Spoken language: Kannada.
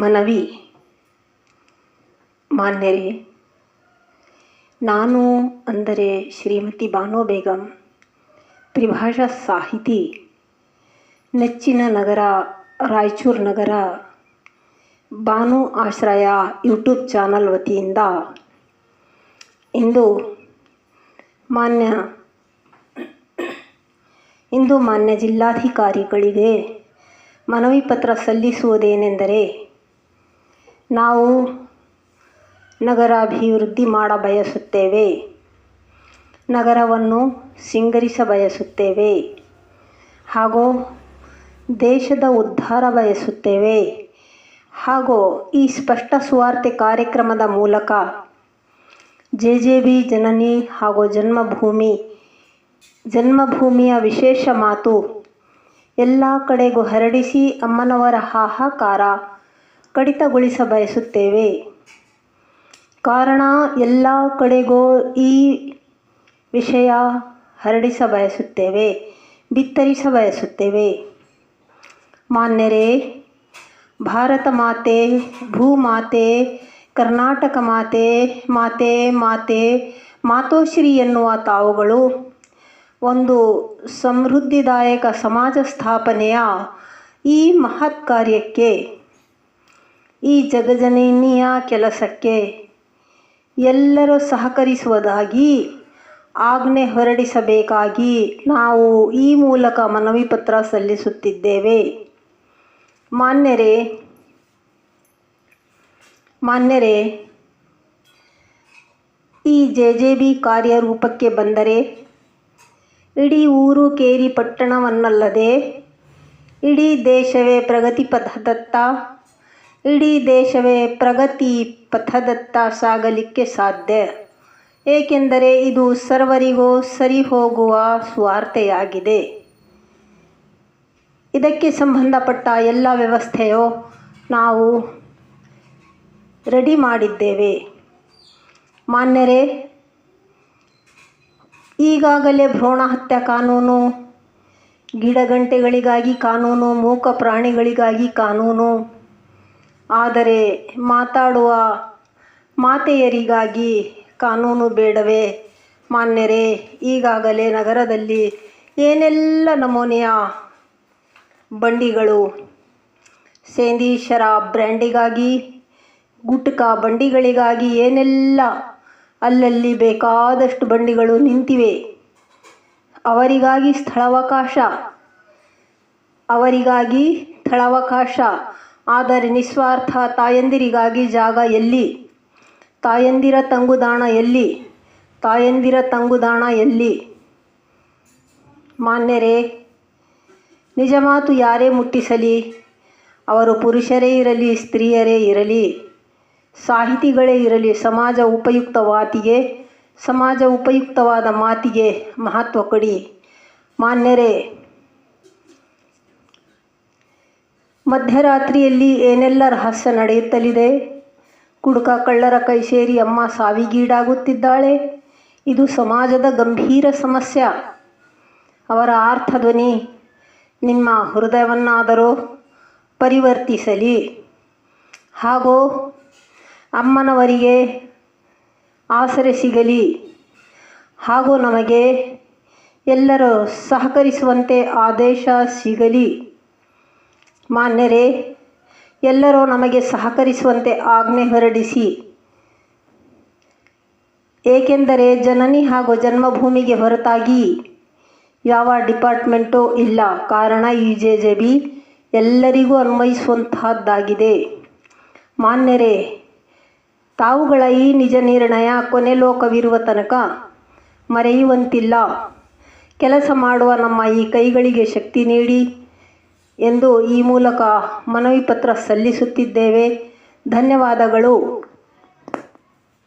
ಮನವಿ. ಮಾನ್ಯರೇ, ನಾನು ಅಂದರೆ ಶ್ರೀಮತಿ ಬಾನು ಬೇಗಂ, ತ್ರಿಭಾಷಾ ಸಾಹಿತಿ, ನೆಚ್ಚಿನ ನಗರ ರಾಯಚೂರು ನಗರ, ಬಾನು ಆಶ್ರಯ ಯೂಟ್ಯೂಬ್ ಚಾನಲ್ ವತಿಯಿಂದ ಇಂದು ಮಾನ್ಯ ಜಿಲ್ಲಾಧಿಕಾರಿಗಳಿಗೆ ಮನವಿ ಪತ್ರ ಸಲ್ಲಿಸುವುದೇನೆಂದರೆ, ನಾವು ನಗರಾಭಿವೃದ್ಧಿ ಮಾಡ ಬಯಸುತ್ತೇವೆ, ನಗರವನ್ನು ಸಿಂಗರಿಸ ಬಯಸುತ್ತೇವೆ, ಹಾಗೂ ದೇಶದ ಉದ್ಧಾರ ಬಯಸುತ್ತೇವೆ. ಹಾಗೂ ಈ ಸ್ಪಷ್ಟ ಸುವಾರ್ತೆ ಕಾರ್ಯಕ್ರಮದ ಮೂಲಕ ಜೆಜೆಬಿ ಜನನಿ ಹಾಗೂ ಜನ್ಮಭೂಮಿಯ ವಿಶೇಷ ಮಾತು ಎಲ್ಲ ಕಡೆಗೂ ಹರಡಿಸಿ ಅಮ್ಮನವರ ಹಾಹಾಕಾರ ಕಡಿತಗೊಳಿಸ ಬಯಸುತ್ತೇವೆ. ಕಾರಣ, ಎಲ್ಲ ಕಡೆಗೂ ಈ ವಿಷಯ ಹರಡಿಸ ಬಯಸುತ್ತೇವೆ, ಬಿತ್ತರಿಸ ಬಯಸುತ್ತೇವೆ. ಮಾನ್ಯರೇ, ಭಾರತ ಮಾತೆ, ಭೂಮಾತೆ, ಕರ್ನಾಟಕ ಮಾತೆ, ಮಾತೋಶ್ರೀ ಎನ್ನುವ ತಾವುಗಳು ಒಂದು ಸಮೃದ್ಧಿದಾಯಕ ಸಮಾಜ ಸ್ಥಾಪನೆಯ ಈ ಮಹತ್ ಕಾರ್ಯಕ್ಕೆ, ಈ ಜಗಜನನಿಯ ಕೆಲಸಕ್ಕೆ ಎಲ್ಲರೂ ಸಹಕರಿಸುವುದಾಗಿ ಆಜ್ಞೆ ಹೊರಡಿಸಬೇಕಾಗಿ ನಾವು ಈ ಮೂಲಕ ಮನವಿ ಪತ್ರ ಸಲ್ಲಿಸುತ್ತಿದ್ದೇವೆ. ಮಾನ್ಯರೇ, ಈ ಜೆಜೆಬಿ ಕಾರ್ಯರೂಪಕ್ಕೆ ಬಂದರೆ ಇಡೀ ಊರು ಕೇರಿ ಪಟ್ಟಣವನ್ನಲ್ಲದೆ ಇಡೀ ದೇಶವೇ ಪ್ರಗತಿ ಪಥದತ್ತ ಸಾಗಲಿಕ್ಕೆ ಸಾಧ್ಯ. ಏಕೆಂದರೆ ಇದು ಸರ್ವರಿಗೂ ಸರಿ ಹೋಗುವ ಸುವಾರ್ತೆಯಾಗಿದೆ. ಇದಕ್ಕೆ ಸಂಬಂಧಪಟ್ಟ ಎಲ್ಲ ವ್ಯವಸ್ಥೆಯು ನಾವು ರೆಡಿ ಮಾಡಿದ್ದೇವೆ. ಮಾನ್ಯರೇ, ಈಗಾಗಲೇ ಭ್ರೂಣ ಹತ್ಯೆ ಕಾನೂನು, ಗಿಡಗಂಟೆಗಳಿಗಾಗಿ ಕಾನೂನು, ಮೂಕ ಪ್ರಾಣಿಗಳಿಗಾಗಿ ಕಾನೂನು, ಆದರೆ ಮಾತಾಡುವ ಮಾತೆಯರಿಗಾಗಿ ಕಾನೂನು ಬೇಡವೇ? ಮಾನ್ಯರೇ, ಈಗಾಗಲೇ ನಗರದಲ್ಲಿ ಏನೆಲ್ಲ ನಮೂನೆಯ ಬಂಡಿಗಳು, ಸೇಂದಿ ಶರಾಬ್ ಬ್ರ್ಯಾಂಡಿಗಾಗಿ, ಗುಟ್ಕಾ ಬಂಡಿಗಳಿಗಾಗಿ ಏನೆಲ್ಲ ಅಲ್ಲಲ್ಲಿ ಬೇಕಾದಷ್ಟು ಬಂಡಿಗಳು ನಿಂತಿವೆ. ಅವರಿಗಾಗಿ ಸ್ಥಳಾವಕಾಶ, ಆದರೆ ನಿಸ್ವಾರ್ಥ ತಾಯಂದಿರಿಗಾಗಿ ಜಾಗ ಎಲ್ಲಿ? ತಾಯಂದಿರ ತಂಗುದಾಣ ಎಲ್ಲಿ? ಮಾನ್ಯರೇ, ನಿಜ ಮಾತು ಯಾರೇ ಮುಟ್ಟಿಸಲಿ, ಅವರು ಪುರುಷರೇ ಇರಲಿ, ಸ್ತ್ರೀಯರೇ ಇರಲಿ, ಸಾಹಿತಿಗಳೇ ಇರಲಿ, ಸಮಾಜ ಉಪಯುಕ್ತವಾದ ಮಾತಿಗೆ ಮಹತ್ವ ಕೊಡಿ. ಮಾನ್ಯರೇ, ಮಧ್ಯರಾತ್ರಿಯಲ್ಲಿ ಏನೆಲ್ಲ ರಹಸ್ಯ ನಡೆಯುತ್ತಲಿದೆ? ಕುಡುಕ ಕಳ್ಳರ ಕೈ ಸೇರಿ ಅಮ್ಮ ಸಾವಿಗೀಡಾಗುತ್ತಿದ್ದಾಳೆ. ಇದು ಸಮಾಜದ ಗಂಭೀರ ಸಮಸ್ಯೆ. ಅವರ ಆರ್ತಧ್ವನಿ ನಿಮ್ಮ ಹೃದಯವನ್ನಾದರೂ ಪರಿವರ್ತಿಸಲಿ. ಹಾಗೂ ಅಮ್ಮನವರಿಗೆ ಆಸರೆ ಸಿಗಲಿ. ಹಾಗೂ ನಮಗೆ ಎಲ್ಲರೂ ಸಹಕರಿಸುವಂತೆ ಆದೇಶ ಸಿಗಲಿ. ಮಾನ್ಯರೇ, ಎಲ್ಲರೂ ನಮಗೆ ಸಹಕರಿಸುವಂತೆ ಆಜ್ಞೆ ಹೊರಡಿಸಿ. ಏಕೆಂದರೆ ಜನನಿ ಹಾಗೂ ಜನ್ಮಭೂಮಿಗೆ ಹೊರತಾಗಿ ಯಾವ ಡಿಪಾರ್ಟ್ಮೆಂಟೂ ಇಲ್ಲ. ಕಾರಣ, ಈ ಜೆಜೆಬಿ ಎಲ್ಲರಿಗೂ ಅನ್ವಯಿಸುವಂತಹದ್ದಾಗಿದೆ. ಮಾನ್ಯರೇ, ತಾವುಗಳ ಈ ನಿಜ ನಿರ್ಣಯ ಕೊನೆ ಲೋಕವಿರುವ ತನಕ ಮರೆಯುವಂತಿಲ್ಲ. ಕೆಲಸ ಮಾಡುವ ನಮ್ಮ ಈ ಕೈಗಳಿಗೆ ಶಕ್ತಿ ನೀಡಿ ಎಂದು ಈ ಮೂಲಕ ಮನವಿ ಪತ್ರ ಸಲ್ಲಿಸುತ್ತಿದ್ದೇವೆ. ಧನ್ಯವಾದಗಳು.